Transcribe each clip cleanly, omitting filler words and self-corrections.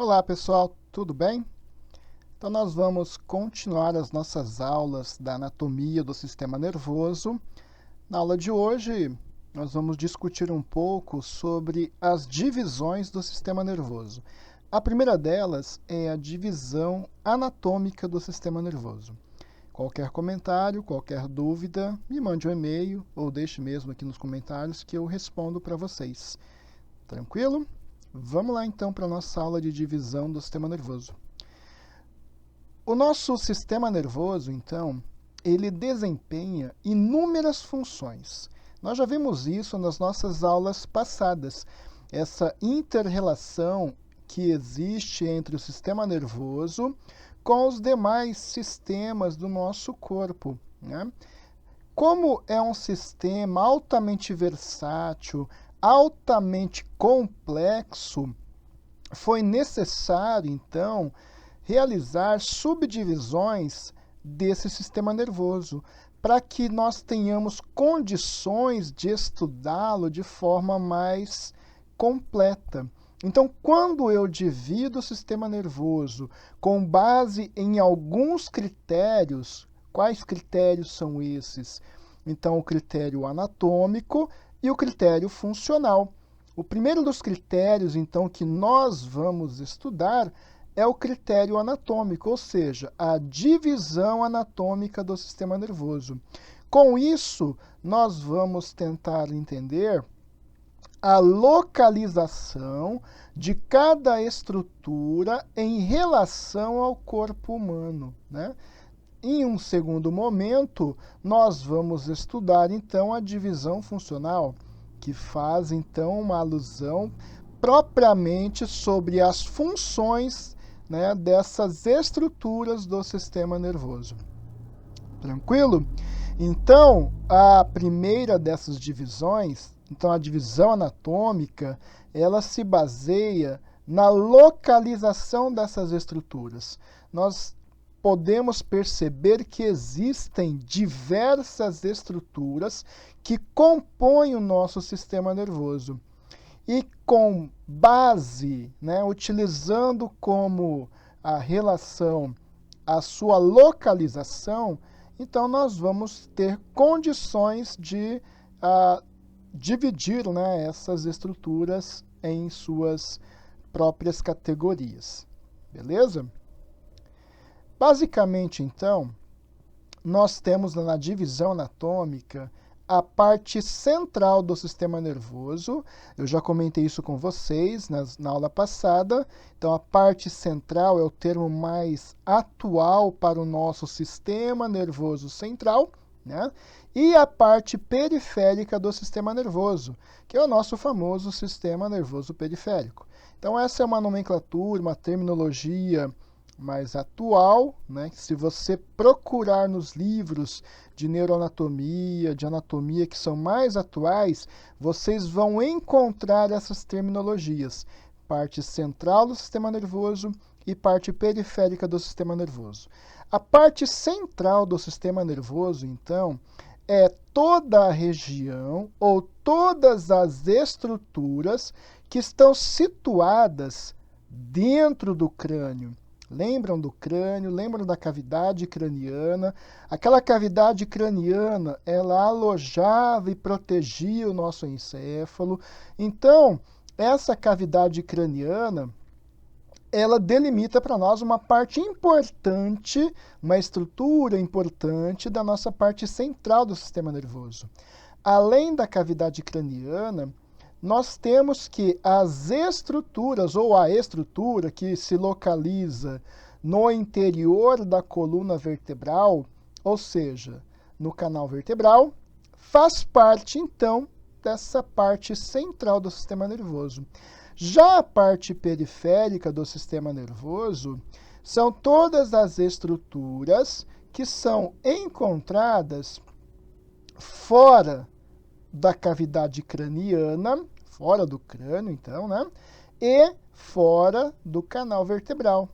Olá pessoal, tudo bem? Então nós vamos continuar as nossas aulas da anatomia do sistema nervoso. Na aula de hoje nós vamos discutir um pouco sobre as divisões do sistema nervoso. A primeira delas é a divisão anatômica do sistema nervoso. Qualquer comentário, qualquer dúvida, me mande um e-mail ou deixe mesmo aqui nos comentários que eu respondo para vocês. Tranquilo? Vamos lá então para a nossa aula de divisão do sistema nervoso. O nosso sistema nervoso, então, ele desempenha inúmeras funções. Nós já vimos isso nas nossas aulas passadas, essa inter-relação que existe entre o sistema nervoso com os demais sistemas do nosso corpo, né? Como é um sistema altamente versátil, altamente complexo, foi necessário, então, realizar subdivisões desse sistema nervoso, para que nós tenhamos condições de estudá-lo de forma mais completa. Então, quando eu divido o sistema nervoso com base em alguns critérios, quais critérios são esses? Então, o critério anatômico e o critério funcional. O primeiro dos critérios, então, que nós vamos estudar é o critério anatômico, ou seja, a divisão anatômica do sistema nervoso. Com isso, nós vamos tentar entender a localização de cada estrutura em relação ao corpo humano, né? Em um segundo momento, nós vamos estudar, então, a divisão funcional, que faz, então, uma alusão propriamente sobre as funções, né, dessas estruturas do sistema nervoso. Tranquilo? Então, a primeira dessas divisões, então a divisão anatômica, ela se baseia na localização dessas estruturas. Nós podemos perceber que existem diversas estruturas que compõem o nosso sistema nervoso. E com base, né, utilizando como a relação a sua localização, então nós vamos ter condições de dividir, né, essas estruturas em suas próprias categorias. Beleza? Basicamente, então, nós temos na divisão anatômica a parte central do sistema nervoso. Eu já comentei isso com vocês na aula passada. Então, a parte central é o termo mais atual para o nosso sistema nervoso central, né? E a parte periférica do sistema nervoso, que é o nosso famoso sistema nervoso periférico. Então, essa é uma nomenclatura, uma terminologia mais atual, né? Se você procurar nos livros de neuroanatomia, de anatomia que são mais atuais, vocês vão encontrar essas terminologias: parte central do sistema nervoso e parte periférica do sistema nervoso. A parte central do sistema nervoso, então, é toda a região ou todas as estruturas que estão situadas dentro do crânio. Lembram do crânio, lembram da cavidade craniana. Aquela cavidade craniana, ela alojava e protegia o nosso encéfalo. Então, essa cavidade craniana, ela delimita para nós uma parte importante, uma estrutura importante da nossa parte central do sistema nervoso. Além da cavidade craniana, nós temos que as estruturas, ou a estrutura que se localiza no interior da coluna vertebral, ou seja, no canal vertebral, faz parte, então, dessa parte central do sistema nervoso. Já a parte periférica do sistema nervoso são todas as estruturas que são encontradas fora da cavidade craniana, fora do crânio, então, né? E fora do canal vertebral.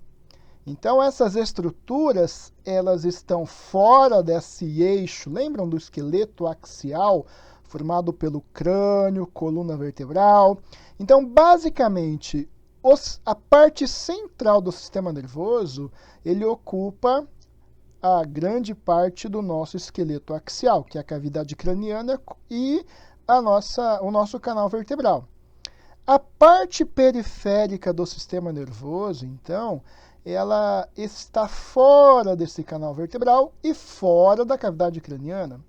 Então, essas estruturas, elas estão fora desse eixo. Lembram do esqueleto axial, formado pelo crânio, coluna vertebral? Então, basicamente, A parte central do sistema nervoso, ele ocupa a grande parte do nosso esqueleto axial, que é a cavidade craniana e o nosso canal vertebral. A parte periférica do sistema nervoso, então, ela está fora desse canal vertebral e fora da cavidade craniana.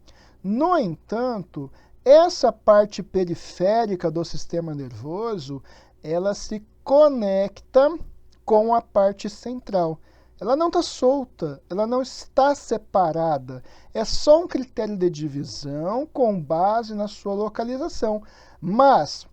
No entanto, essa parte periférica do sistema nervoso, ela se conecta com a parte central. Ela não está solta, ela não está separada. É só um critério de divisão com base na sua localização. Mas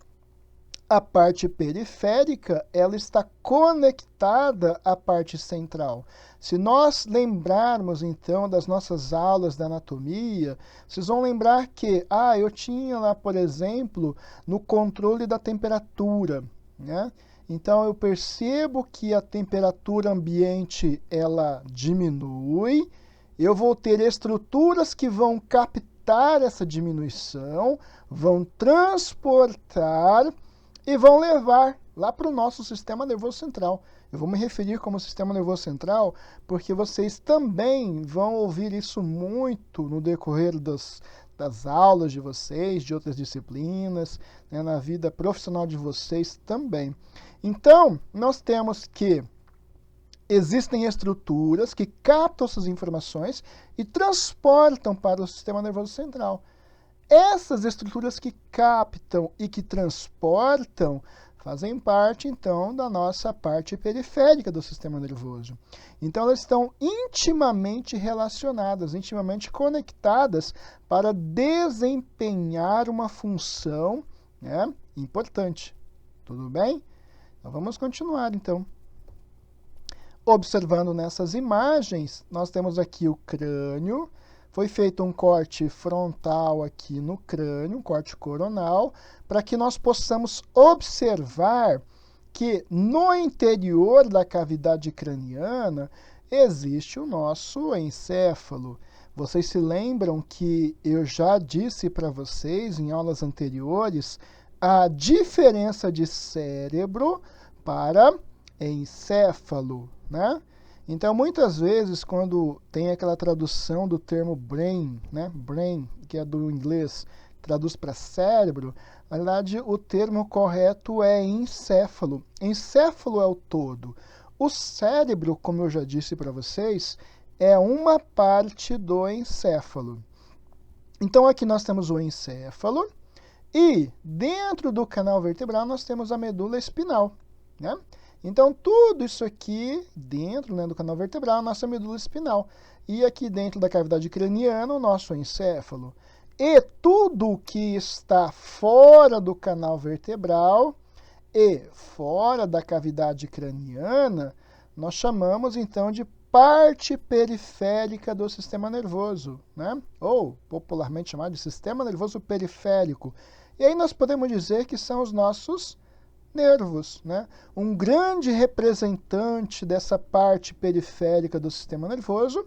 a parte periférica, ela está conectada à parte central. Se nós lembrarmos, então, das nossas aulas da anatomia, vocês vão lembrar que, eu tinha lá, por exemplo, no controle da temperatura, né? Então, eu percebo que a temperatura ambiente, ela diminui, eu vou ter estruturas que vão captar essa diminuição, vão transportar e vão levar lá para o nosso sistema nervoso central. Eu vou me referir como sistema nervoso central porque vocês também vão ouvir isso muito no decorrer das aulas de vocês, de outras disciplinas, né, na vida profissional de vocês também. Então, nós temos que existem estruturas que captam essas informações e transportam para o sistema nervoso central. Essas estruturas que captam e que transportam fazem parte, então, da nossa parte periférica do sistema nervoso. Então, elas estão intimamente relacionadas, intimamente conectadas para desempenhar uma função, né, importante. Tudo bem? Então, vamos continuar, então. Observando nessas imagens, nós temos aqui o crânio. Foi feito um corte frontal aqui no crânio, um corte coronal, para que nós possamos observar que no interior da cavidade craniana existe o nosso encéfalo. Vocês se lembram que eu já disse para vocês em aulas anteriores a diferença de cérebro para encéfalo, né? Então, muitas vezes, quando tem aquela tradução do termo brain, né? Brain, que é do inglês, traduz para cérebro, na verdade, o termo correto é encéfalo. Encéfalo é o todo. O cérebro, como eu já disse para vocês, é uma parte do encéfalo. Então, aqui nós temos o encéfalo e dentro do canal vertebral nós temos a medula espinal, né? Então, tudo isso aqui dentro, né, do canal vertebral, a nossa medula espinal. E aqui dentro da cavidade craniana, o nosso encéfalo. E tudo que está fora do canal vertebral e fora da cavidade craniana, nós chamamos, então, de parte periférica do sistema nervoso, né? Ou, popularmente chamado de sistema nervoso periférico. E aí nós podemos dizer que são os nossos nervos, né? Um grande representante dessa parte periférica do sistema nervoso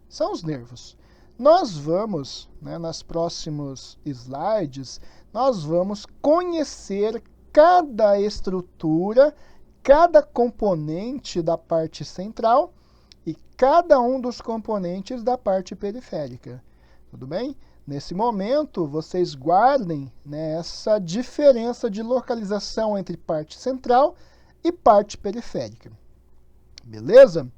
são os nervos. Nós vamos, né, nas próximos slides, nós vamos conhecer cada estrutura, cada componente da parte central e cada um dos componentes da parte periférica. Tudo bem? Nesse momento, vocês guardem, né, essa diferença de localização entre parte central e parte periférica. Beleza?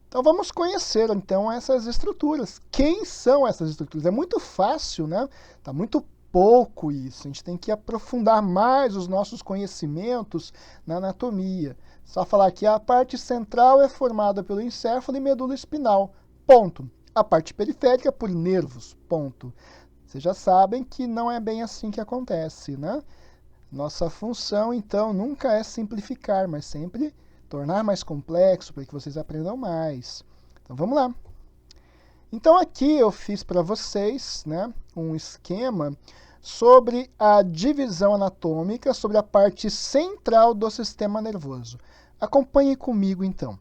Então, vamos conhecer, então, essas estruturas. Quem são essas estruturas? É muito fácil, né? Está muito pouco isso. A gente tem que aprofundar mais os nossos conhecimentos na anatomia. Só falar que a parte central é formada pelo encéfalo e medula espinal. Ponto. A parte periférica por nervos, ponto. Vocês já sabem que não é bem assim que acontece, né? Nossa função, então, nunca é simplificar, mas sempre tornar mais complexo para que vocês aprendam mais. Então, vamos lá. Então, aqui eu fiz para vocês, né, um esquema sobre a divisão anatômica, sobre a parte central do sistema nervoso. Acompanhem comigo, então.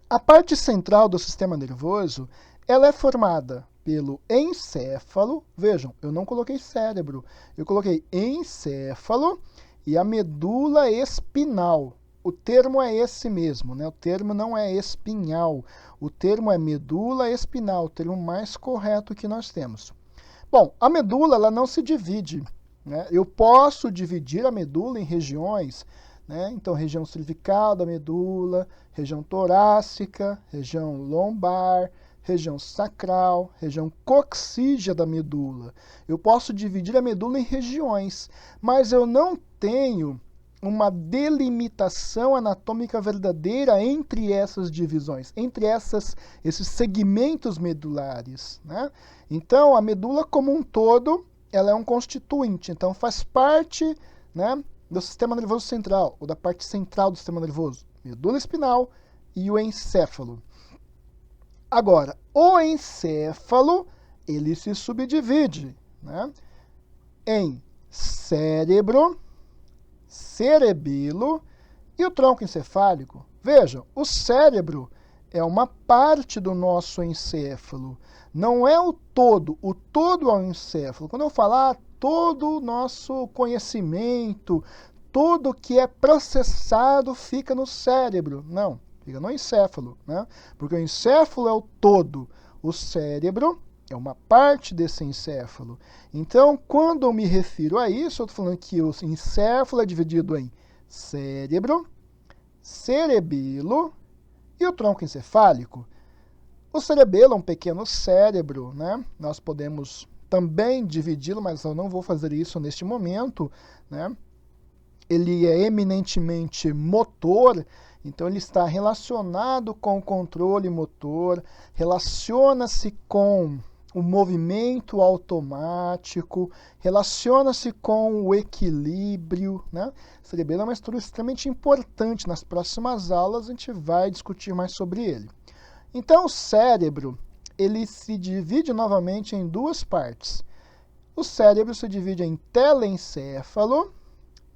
A parte central do sistema nervoso, ela é formada pelo encéfalo, vejam, eu não coloquei cérebro, eu coloquei encéfalo e a medula espinal, o termo é esse mesmo, né? O termo não é espinhal, o termo é medula espinal, o termo mais correto que nós temos. Bom, a medula ela não se divide, né? Eu posso dividir a medula em regiões, né? Então, região cervical da medula, região torácica, região lombar, região sacral, região coxígea da medula. Eu posso dividir a medula em regiões, mas eu não tenho uma delimitação anatômica verdadeira entre essas divisões, entre esses segmentos medulares, né? Então, a medula como um todo, ela é um constituinte, então faz parte, né, do sistema nervoso central, ou da parte central do sistema nervoso, medula espinal e o encéfalo. Agora, o encéfalo, ele se subdivide, né, em cérebro, cerebelo e o tronco encefálico. Vejam, o cérebro é uma parte do nosso encéfalo, não é o todo é o encéfalo. Quando eu falar todo o nosso conhecimento, tudo que é processado fica no cérebro. Não, fica no encéfalo, né? Porque o encéfalo é o todo, o cérebro é uma parte desse encéfalo. Então, quando eu me refiro a isso, eu estou falando que o encéfalo é dividido em cérebro, cerebelo e o tronco encefálico. O cerebelo é um pequeno cérebro, né? Nós podemos também dividi-lo, mas eu não vou fazer isso neste momento, né? Ele é eminentemente motor, então ele está relacionado com o controle motor, relaciona-se com o movimento automático, relaciona-se com o equilíbrio, né? O cerebelo é uma estrutura extremamente importante. Nas próximas aulas a gente vai discutir mais sobre ele. Então o cérebro, ele se divide novamente em duas partes. O cérebro se divide em telencéfalo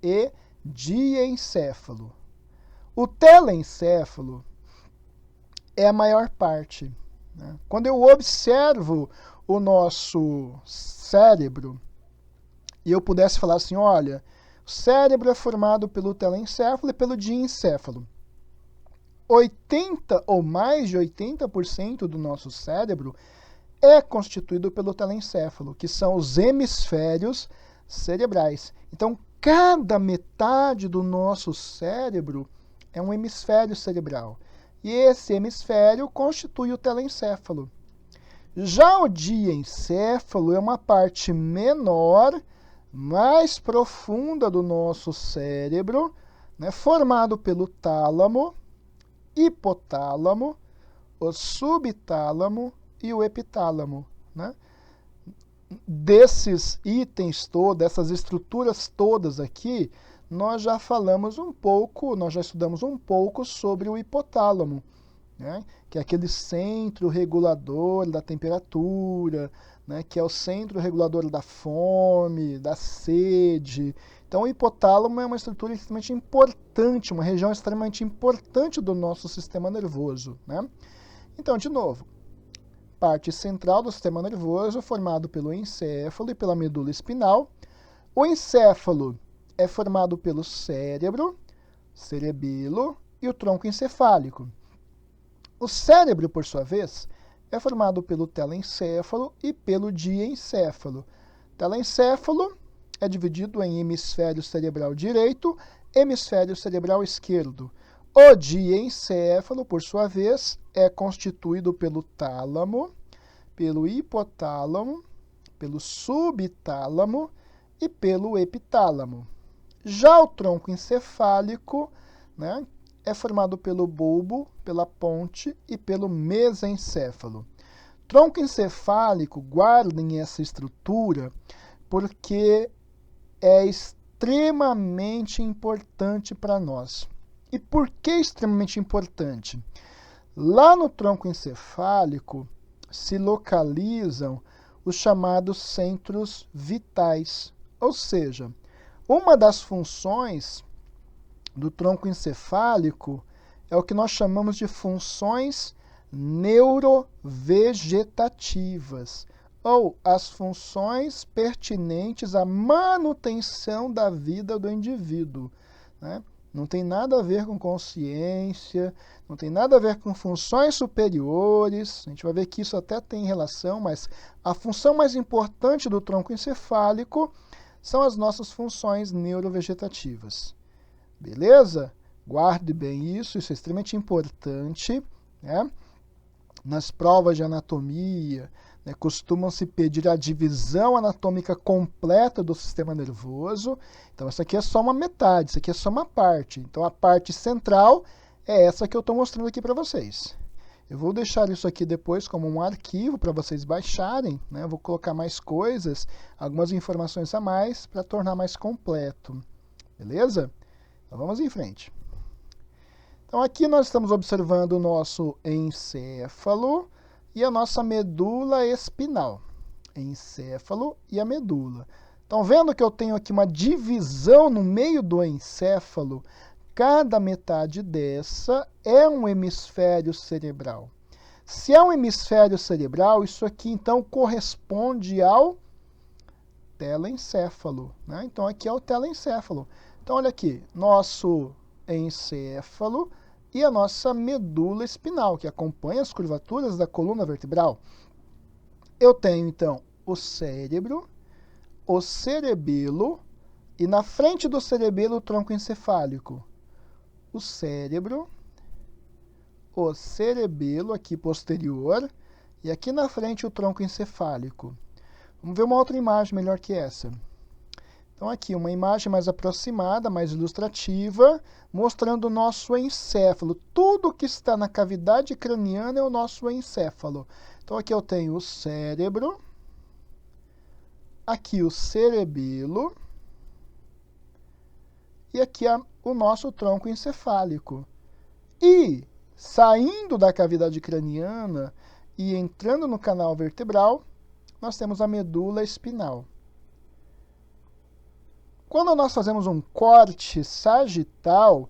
e diencéfalo. O telencéfalo é a maior parte, né? Quando eu observo o nosso cérebro e eu pudesse falar assim, olha, o cérebro é formado pelo telencéfalo e pelo diencéfalo. 80 ou mais de 80% do nosso cérebro é constituído pelo telencéfalo, que são os hemisférios cerebrais. Então, cada metade do nosso cérebro é um hemisfério cerebral. E esse hemisfério constitui o telencéfalo. Já o diencéfalo é uma parte menor, mais profunda do nosso cérebro, né, formado pelo tálamo, hipotálamo, o subtálamo e o epitálamo, né? Desses itens todos, dessas estruturas todas aqui, nós já falamos um pouco, nós já estudamos um pouco sobre o hipotálamo, né? Que é aquele centro regulador da temperatura, né? Que é o centro regulador da fome, da sede. Então, o hipotálamo é uma estrutura extremamente importante, uma região extremamente importante do nosso sistema nervoso, né? Então, de novo, parte central do sistema nervoso formado pelo encéfalo e pela medula espinal. O encéfalo é formado pelo cérebro, cerebelo e o tronco encefálico. O cérebro, por sua vez, é formado pelo telencéfalo e pelo diencéfalo. Telencéfalo é dividido em hemisfério cerebral direito e hemisfério cerebral esquerdo. O diencéfalo, por sua vez, é constituído pelo tálamo, pelo hipotálamo, pelo subtálamo e pelo epitálamo. Já o tronco encefálico, né, é formado pelo bulbo, pela ponte e pelo mesencéfalo. Tronco encefálico, guardem essa estrutura, porque é extremamente importante para nós. E por que extremamente importante? Lá no tronco encefálico se localizam os chamados centros vitais, ou seja, uma das funções do tronco encefálico é o que nós chamamos de funções neurovegetativas, ou as funções pertinentes à manutenção da vida do indivíduo, né? não tem nada a ver com consciência, não tem nada a ver com funções superiores. A gente vai ver que isso até tem relação, mas a função mais importante do tronco encefálico são as nossas funções neurovegetativas. Beleza? Guarde bem isso é extremamente importante, né? Nas provas de anatomia, né, costumam-se pedir a divisão anatômica completa do sistema nervoso. Então, essa aqui é só uma metade, isso aqui é só uma parte. Então, a parte central é essa que eu estou mostrando aqui para vocês. Eu vou deixar isso aqui depois como um arquivo para vocês baixarem, né? Eu vou colocar mais coisas, algumas informações a mais para tornar mais completo. Beleza? Então, vamos em frente. Então, aqui nós estamos observando o nosso encéfalo e a nossa medula espinal. Encéfalo e a medula. Estão vendo que eu tenho aqui uma divisão no meio do encéfalo? Cada metade dessa é um hemisfério cerebral. Se é um hemisfério cerebral, isso aqui então corresponde ao telencéfalo, né? Então, aqui é o telencéfalo. Então, olha aqui, nosso encéfalo e a nossa medula espinal, que acompanha as curvaturas da coluna vertebral. Eu tenho, então, o cérebro, o cerebelo, e na frente do cerebelo o tronco encefálico. O cérebro, o cerebelo aqui posterior, e aqui na frente o tronco encefálico. Vamos ver uma outra imagem melhor que essa. Então, aqui, uma imagem mais aproximada, mais ilustrativa, mostrando o nosso encéfalo. Tudo que está na cavidade craniana é o nosso encéfalo. Então, aqui eu tenho o cérebro, aqui o cerebelo, e aqui o nosso tronco encefálico. E, saindo da cavidade craniana e entrando no canal vertebral, nós temos a medula espinal. Quando nós fazemos um corte sagital,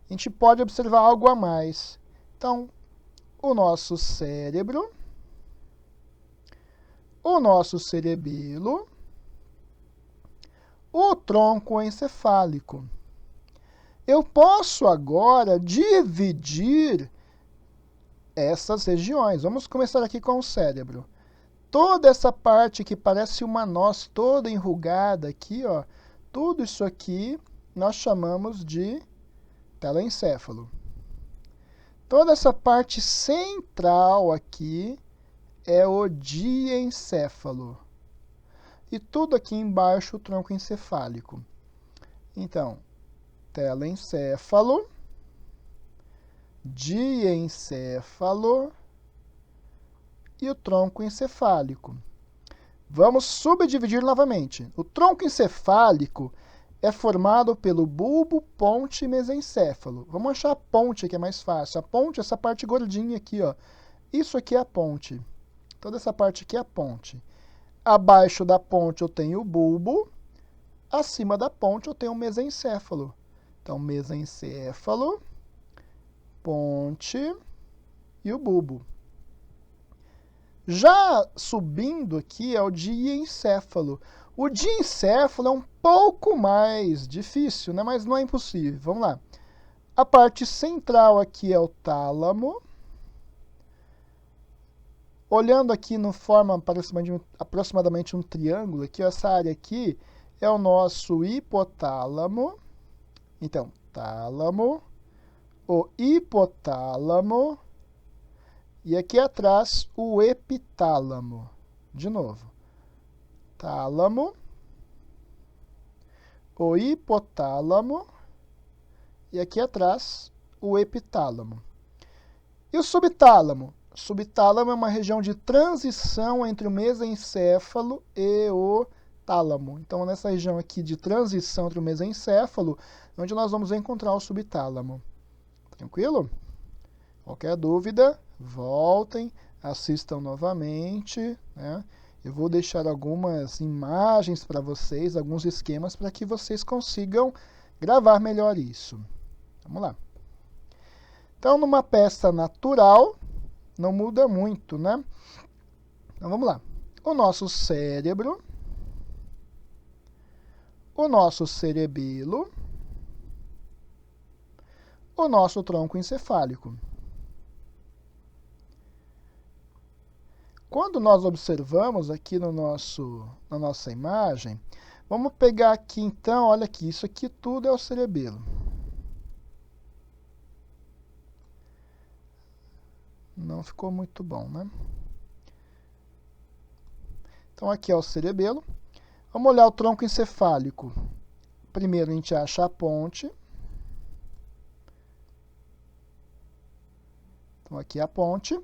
a gente pode observar algo a mais. Então, o nosso cérebro, o nosso cerebelo, o tronco encefálico. Eu posso agora dividir essas regiões. Vamos começar aqui com o cérebro. Toda essa parte que parece uma noz toda enrugada aqui, ó, tudo isso aqui nós chamamos de telencéfalo. Toda essa parte central aqui é o diencéfalo. E tudo aqui embaixo o tronco encefálico. Então, telencéfalo, diencéfalo e o tronco encefálico. Vamos subdividir novamente. O tronco encefálico é formado pelo bulbo, ponte e mesencéfalo. Vamos achar a ponte, que é mais fácil. A ponte é essa parte gordinha aqui, ó. Isso aqui é a ponte. Toda essa parte aqui é a ponte. Abaixo da ponte eu tenho o bulbo. Acima da ponte eu tenho o mesencéfalo. Então, mesencéfalo, ponte e o bulbo. Já subindo aqui é o diencéfalo. O diencéfalo é um pouco mais difícil, né? Mas não é impossível. Vamos lá. A parte central aqui é o tálamo. Olhando aqui no forma aproximadamente um triângulo, aqui, essa área aqui é o nosso hipotálamo. Então, tálamo, o hipotálamo. E aqui atrás, o epitálamo. De novo. Tálamo, o hipotálamo. E aqui atrás, o epitálamo. E o subtálamo? O subtálamo é uma região de transição entre o mesencéfalo e o tálamo. Então, nessa região aqui de transição entre o mesencéfalo, onde nós vamos encontrar o subtálamo. Tranquilo? Qualquer dúvida, voltem, assistam novamente, né? Eu vou deixar algumas imagens para vocês, alguns esquemas para que vocês consigam gravar melhor isso. Vamos lá. Então, numa peça natural, não muda muito, né? Então, vamos lá. O nosso cérebro, o nosso cerebelo, o nosso tronco encefálico. Quando nós observamos aqui na nossa imagem, vamos pegar aqui então, olha aqui, isso aqui tudo é o cerebelo. Não ficou muito bom, né? Então aqui é o cerebelo. Vamos olhar o tronco encefálico. Primeiro a gente acha a ponte. Então aqui é a ponte.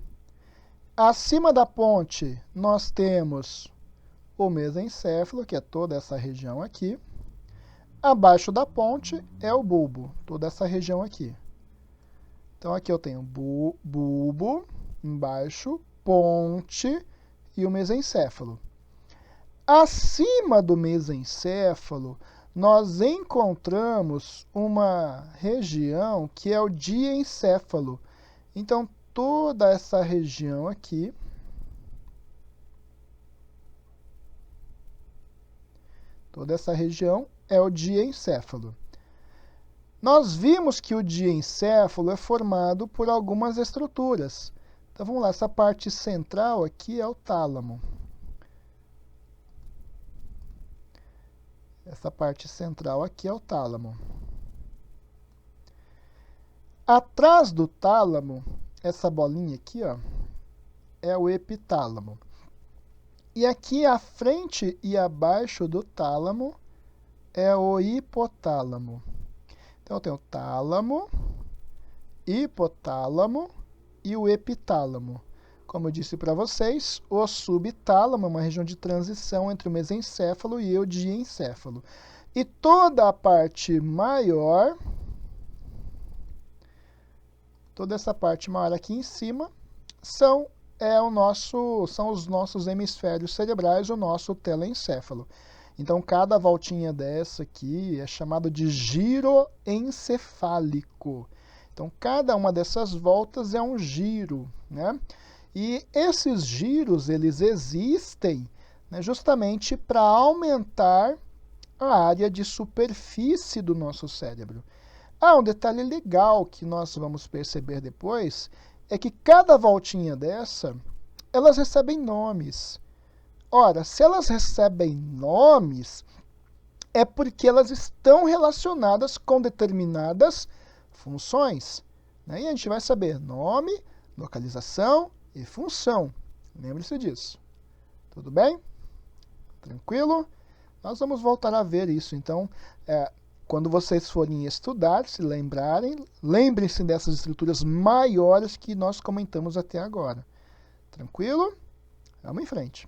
Acima da ponte, nós temos o mesencéfalo, que é toda essa região aqui. Abaixo da ponte é o bulbo, toda essa região aqui. Então, aqui eu tenho bulbo, embaixo, ponte e o mesencéfalo. Acima do mesencéfalo, nós encontramos uma região que é o diencéfalo. Então, toda essa região aqui é o diencéfalo. Nós vimos que o diencéfalo é formado por algumas estruturas. Então, vamos lá, essa parte central aqui é o tálamo. Essa parte central aqui é o tálamo. Atrás do tálamo, essa bolinha aqui, ó, é o epitálamo. E aqui à frente e abaixo do tálamo é o hipotálamo. Então, eu tenho o tálamo, hipotálamo e o epitálamo. Como eu disse para vocês, o subtálamo é uma região de transição entre o mesencéfalo e o diencéfalo. E toda a parte maior, toda essa parte maior aqui em cima, são os nossos hemisférios cerebrais, o nosso telencéfalo. Então, cada voltinha dessa aqui é chamada de giro encefálico. Então, cada uma dessas voltas é um giro, né? E esses giros, eles existem, né, justamente para aumentar a área de superfície do nosso cérebro. Um detalhe legal que nós vamos perceber depois é que cada voltinha dessa, elas recebem nomes. Ora, se elas recebem nomes, é porque elas estão relacionadas com determinadas funções, né? E a gente vai saber nome, localização e função. Lembre-se disso. Tudo bem? Tranquilo? Nós vamos voltar a ver isso. Então, quando vocês forem estudar, se lembrarem, lembrem-se dessas estruturas maiores que nós comentamos até agora. Tranquilo? Vamos em frente.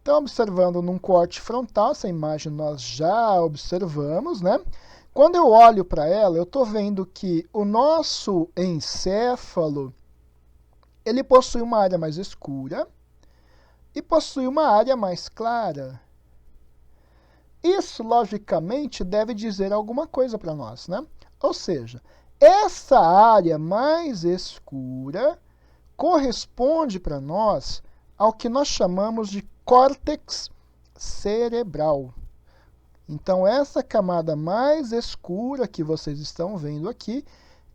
Então, observando num corte frontal, essa imagem nós já observamos, né? Quando eu olho para ela, eu estou vendo que o nosso encéfalo, ele possui uma área mais escura e possui uma área mais clara. Isso, logicamente, deve dizer alguma coisa para nós, né? Ou seja, essa área mais escura corresponde para nós ao que nós chamamos de córtex cerebral. Então, essa camada mais escura que vocês estão vendo aqui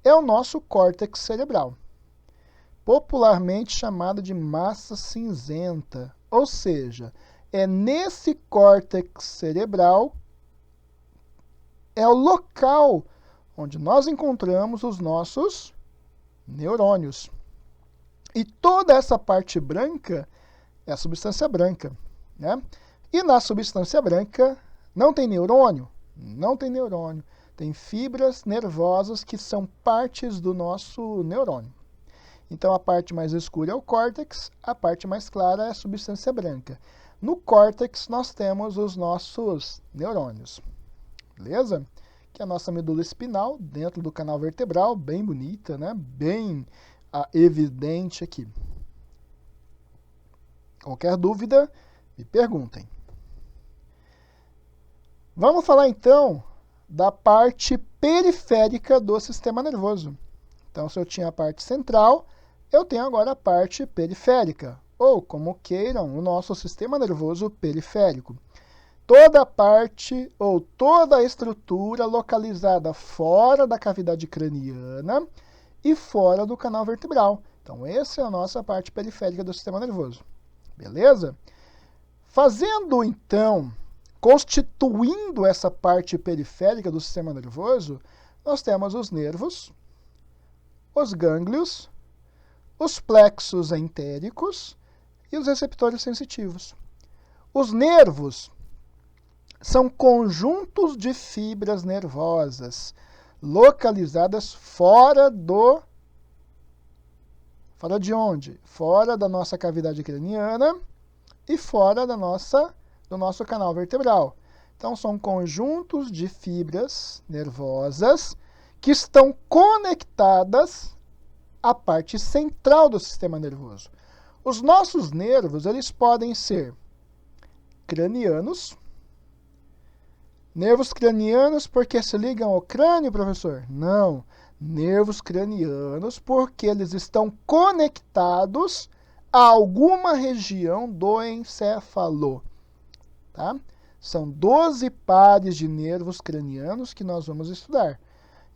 é o nosso córtex cerebral, popularmente chamado de massa cinzenta. Ou seja, é nesse córtex cerebral, é o local onde nós encontramos os nossos neurônios. E toda essa parte branca é a substância branca, né? E na substância branca não tem neurônio? Não tem neurônio. Tem fibras nervosas que são partes do nosso neurônio. Então, a parte mais escura é o córtex, a parte mais clara é a substância branca. No córtex, nós temos os nossos neurônios. Beleza? Que é a nossa medula espinal, dentro do canal vertebral, bem bonita, né? Bem evidente aqui. Qualquer dúvida, me perguntem. Vamos falar, então, da parte periférica do sistema nervoso. Então, se eu tinha a parte central, eu tenho agora a parte periférica, ou, como queiram, o nosso sistema nervoso periférico. toda a parte ou toda a estrutura localizada fora da cavidade craniana e fora do canal vertebral. Então, essa é a nossa parte periférica do sistema nervoso. Beleza? Fazendo, então, constituindo essa parte periférica do sistema nervoso, nós temos os nervos, os gânglios, os plexos entéricos e os receptores sensitivos. Os nervos são conjuntos de fibras nervosas localizadas fora de onde? Fora da nossa cavidade craniana e fora do nosso canal vertebral. Então, são conjuntos de fibras nervosas que estão conectadas à parte central do sistema nervoso. Os nossos nervos, eles podem ser cranianos. Nervos cranianos porque se ligam ao crânio, professor? Não. Nervos cranianos porque eles estão conectados a alguma região do encéfalo. Tá? São 12 pares de nervos cranianos que nós vamos estudar.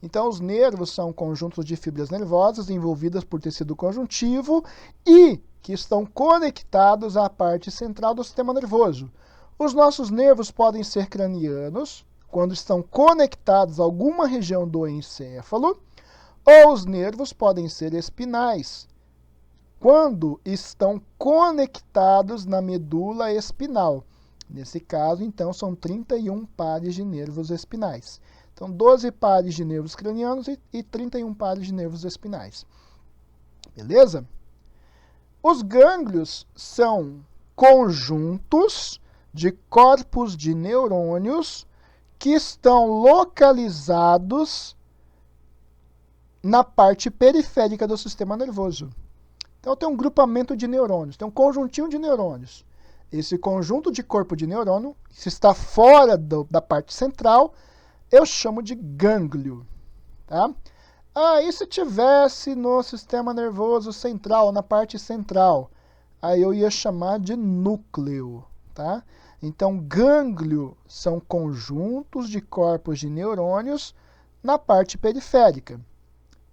Então, os nervos são conjuntos de fibras nervosas envolvidas por tecido conjuntivo e que estão conectados à parte central do sistema nervoso. Os nossos nervos podem ser cranianos, quando estão conectados a alguma região do encéfalo, ou os nervos podem ser espinais, quando estão conectados na medula espinal. Nesse caso, então, são 31 pares de nervos espinais. Então, 12 pares de nervos cranianos e 31 pares de nervos espinais. Beleza? Os gânglios são conjuntos de corpos de neurônios que estão localizados na parte periférica do sistema nervoso. Então, tem um grupamento de neurônios, tem um conjuntinho de neurônios. Esse conjunto de corpo de neurônio, se está fora da parte central, eu chamo de gânglio. Tá? E se tivesse no sistema nervoso central, na parte central? Aí eu ia chamar de núcleo. Tá? Então, gânglio são conjuntos de corpos de neurônios na parte periférica.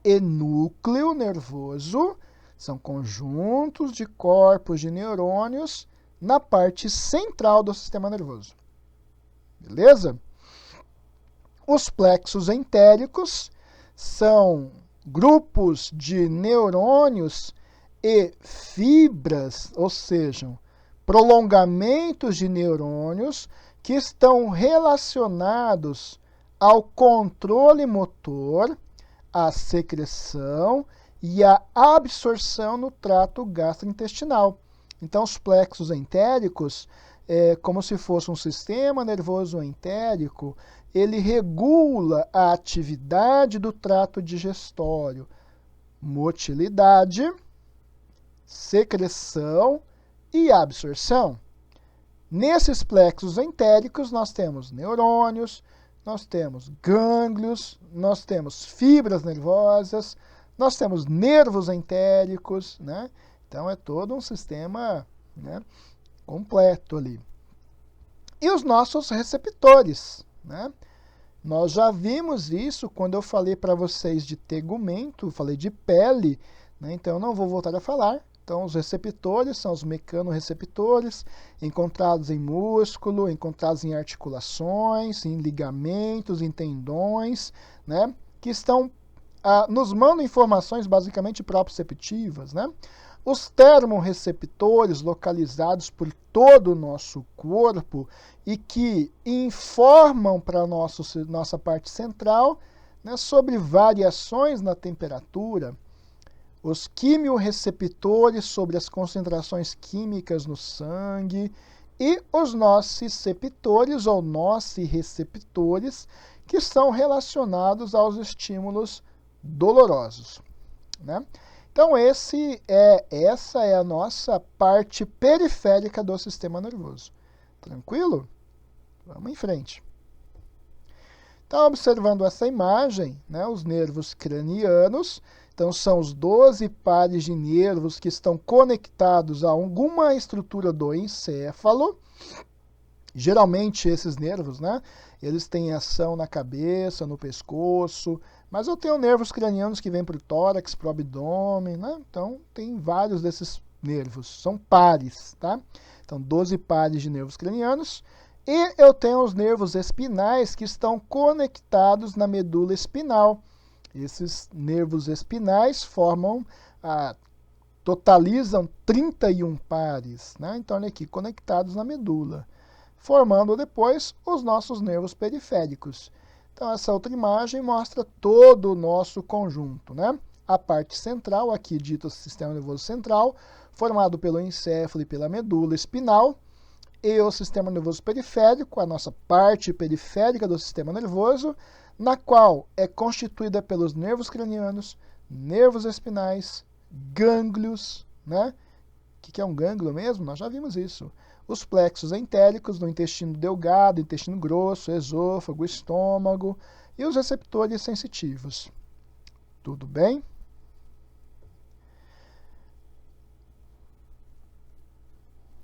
E núcleo nervoso são conjuntos de corpos de neurônios na parte central do sistema nervoso. Beleza? Os plexos entéricos são grupos de neurônios e fibras, ou seja, prolongamentos de neurônios que estão relacionados ao controle motor, à secreção e à absorção no trato gastrointestinal. Então, os plexos entéricos, como se fosse um sistema nervoso entérico, ele regula a atividade do trato digestório, motilidade, secreção e absorção. Nesses plexos entéricos, nós temos neurônios, nós temos gânglios, nós temos fibras nervosas, nós temos nervos entéricos, né? Então, é todo um sistema, né, completo ali. E os nossos receptores, né? Nós já vimos isso quando eu falei para vocês de tegumento, falei de pele, né? Então, eu não vou voltar a falar. Então, os receptores são os mecanorreceptores, encontrados em músculo, encontrados em articulações, em ligamentos, em tendões, né? Que estão, nos mandam informações basicamente proprioceptivas, né? Os termorreceptores localizados por todo o nosso corpo e que informam para a nossa parte central, né, sobre variações na temperatura. Os quimiorreceptores sobre as concentrações químicas no sangue e os nociceptores ou nocireceptores que estão relacionados aos estímulos dolorosos, né? Então, essa é a nossa parte periférica do sistema nervoso. Tranquilo? Vamos em frente. Então, observando essa imagem, né, os nervos cranianos, então são os 12 pares de nervos que estão conectados a alguma estrutura do encéfalo. Geralmente esses nervos, né, eles têm ação na cabeça, no pescoço, mas eu tenho nervos cranianos que vêm para o tórax, para o abdômen, né? Então tem vários desses nervos, são pares, tá? Então 12 pares de nervos cranianos. E eu tenho os nervos espinais que estão conectados na medula espinal. Esses nervos espinais totalizam 31 pares, né? Então olha aqui, conectados na medula, formando depois os nossos nervos periféricos. Então essa outra imagem mostra todo o nosso conjunto, né? A parte central, aqui dito sistema nervoso central, formado pelo encéfalo e pela medula espinal, e o sistema nervoso periférico, a nossa parte periférica do sistema nervoso, na qual é constituída pelos nervos cranianos, nervos espinais, gânglios, né? O que é um gânglio mesmo? Nós já vimos isso. Os plexos entéricos no intestino delgado, intestino grosso, esôfago, estômago e os receptores sensitivos. Tudo bem?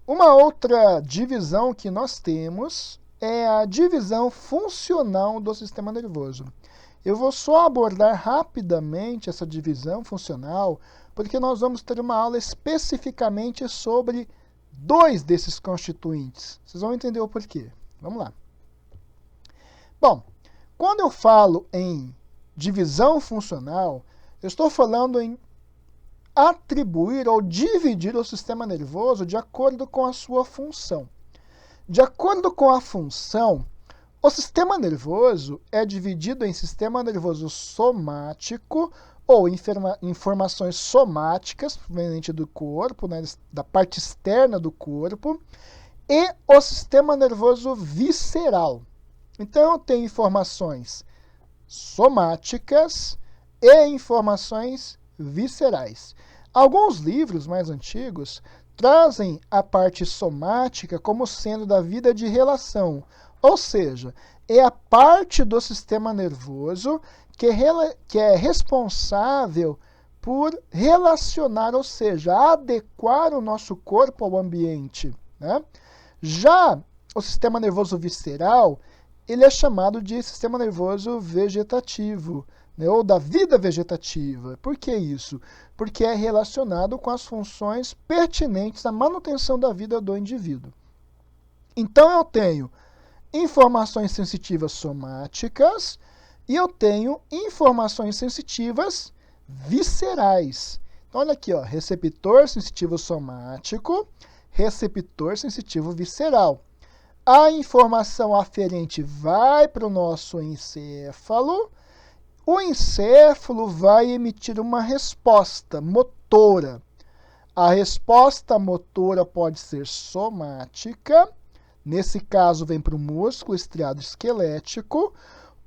Uma outra divisão que nós temos é a divisão funcional do sistema nervoso. Eu vou só abordar rapidamente essa divisão funcional, porque nós vamos ter uma aula especificamente sobre 2 desses constituintes. Vocês vão entender o porquê. Vamos lá. Bom, quando eu falo em divisão funcional, eu estou falando em atribuir ou dividir o sistema nervoso de acordo com a sua função. De acordo com a função, o sistema nervoso é dividido em sistema nervoso somático ou informações somáticas, provenientes do corpo, né, da parte externa do corpo, e o sistema nervoso visceral. Então, eu tenho informações somáticas e informações viscerais. Alguns livros mais antigos trazem a parte somática como sendo da vida de relação, ou seja, é a parte do sistema nervoso que é responsável por relacionar, ou seja, adequar o nosso corpo ao ambiente, né? Já o sistema nervoso visceral, ele é chamado de sistema nervoso vegetativo, né, ou da vida vegetativa. Por que isso? Porque é relacionado com as funções pertinentes à manutenção da vida do indivíduo. Então eu tenho informações sensitivas somáticas e eu tenho informações sensitivas viscerais. Então olha aqui, ó, receptor sensitivo somático, receptor sensitivo visceral. A informação aferente vai para o nosso encéfalo. O encéfalo vai emitir uma resposta motora. A resposta motora pode ser somática, nesse caso vem para o músculo estriado esquelético,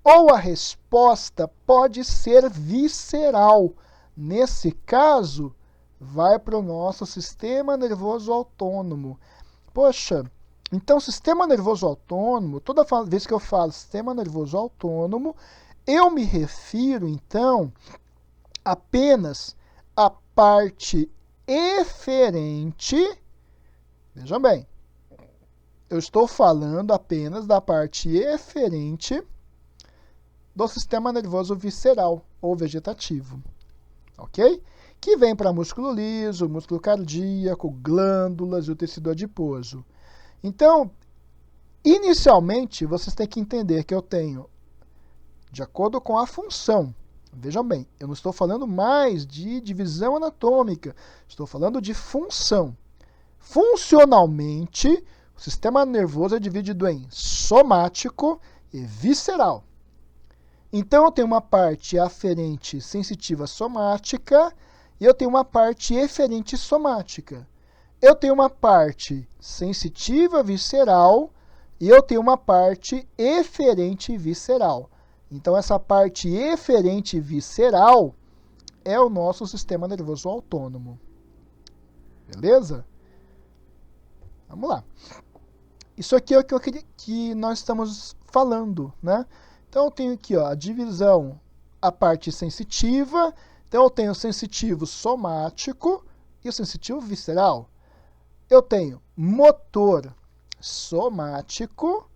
ou a resposta pode ser visceral. Nesse caso, vai para o nosso sistema nervoso autônomo. Poxa, então sistema nervoso autônomo, toda vez que eu falo sistema nervoso autônomo, eu me refiro, então, apenas à parte eferente. Vejam bem, eu estou falando apenas da parte eferente do sistema nervoso visceral ou vegetativo, ok? Que vem para músculo liso, músculo cardíaco, glândulas e o tecido adiposo. Então, inicialmente, vocês têm que entender que eu tenho, de acordo com a função, vejam bem, eu não estou falando mais de divisão anatômica, estou falando de função. Funcionalmente, o sistema nervoso é dividido em somático e visceral. Então, eu tenho uma parte aferente sensitiva somática e eu tenho uma parte eferente somática. Eu tenho uma parte sensitiva visceral e eu tenho uma parte eferente visceral. Então, essa parte eferente visceral é o nosso sistema nervoso autônomo. Beleza? Vamos lá. Isso aqui é o que nós estamos falando, né? Então, eu tenho aqui, ó, a divisão, a parte sensitiva. Então, eu tenho o sensitivo somático e o sensitivo visceral. Eu tenho motor somático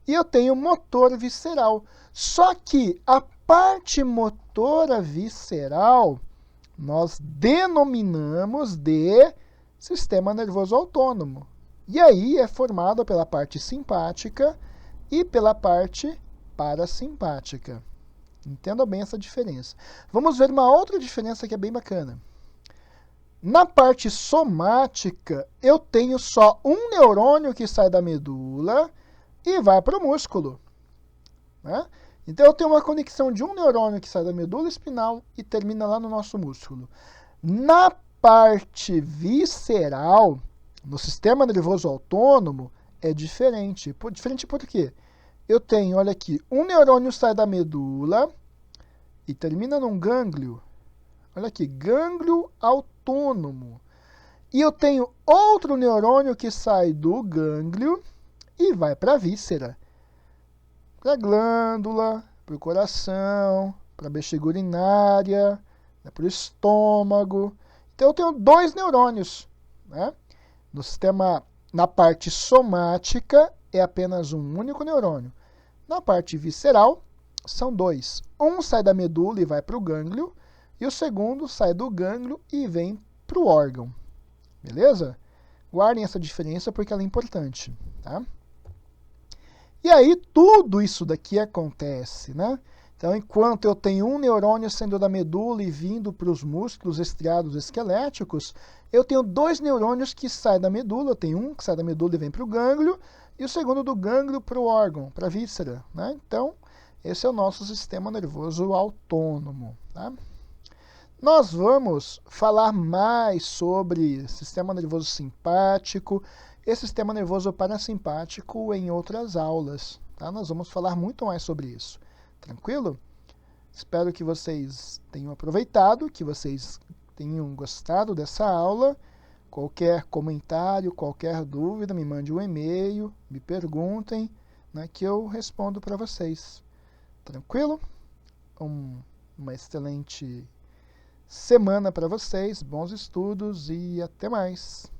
e eu tenho motor visceral. Só que a parte motora visceral nós denominamos de sistema nervoso autônomo. E aí é formada pela parte simpática e pela parte parasimpática. Entenda bem essa diferença. Vamos ver uma outra diferença que é bem bacana. Na parte somática, eu tenho só um neurônio que sai da medula e vai para o músculo. Né? Então, eu tenho uma conexão de um neurônio que sai da medula espinal e termina lá no nosso músculo. Na parte visceral, no sistema nervoso autônomo, é diferente. Diferente por quê? Eu tenho, olha aqui, um neurônio sai da medula e termina num gânglio. Olha aqui, gânglio autônomo. E eu tenho outro neurônio que sai do gânglio e vai para a víscera. Para a glândula, para o coração, para a bexiga urinária, né, para o estômago. Então eu tenho dois neurônios. Né? No sistema, na parte somática, é apenas um único neurônio. Na parte visceral, são dois. Um sai da medula e vai para o gânglio, e o segundo sai do gânglio e vem para o órgão. Beleza? Guardem essa diferença porque ela é importante. Tá? E aí, tudo isso daqui acontece. Né? Então, enquanto eu tenho um neurônio saindo da medula e vindo para os músculos estriados esqueléticos, eu tenho dois neurônios que saem da medula. Eu tenho um que sai da medula e vem para o gânglio, e o segundo do gânglio para o órgão, para a víscera. Né? Então, esse é o nosso sistema nervoso autônomo. Tá? Nós vamos falar mais sobre sistema nervoso simpático e sistema nervoso parasimpático em outras aulas. Tá? Nós vamos falar muito mais sobre isso. Tranquilo? Espero que vocês tenham aproveitado, que vocês tenham gostado dessa aula. Qualquer comentário, qualquer dúvida, me mande um e-mail, me perguntem, né, que eu respondo para vocês. Tranquilo? Uma excelente semana para vocês, bons estudos e até mais.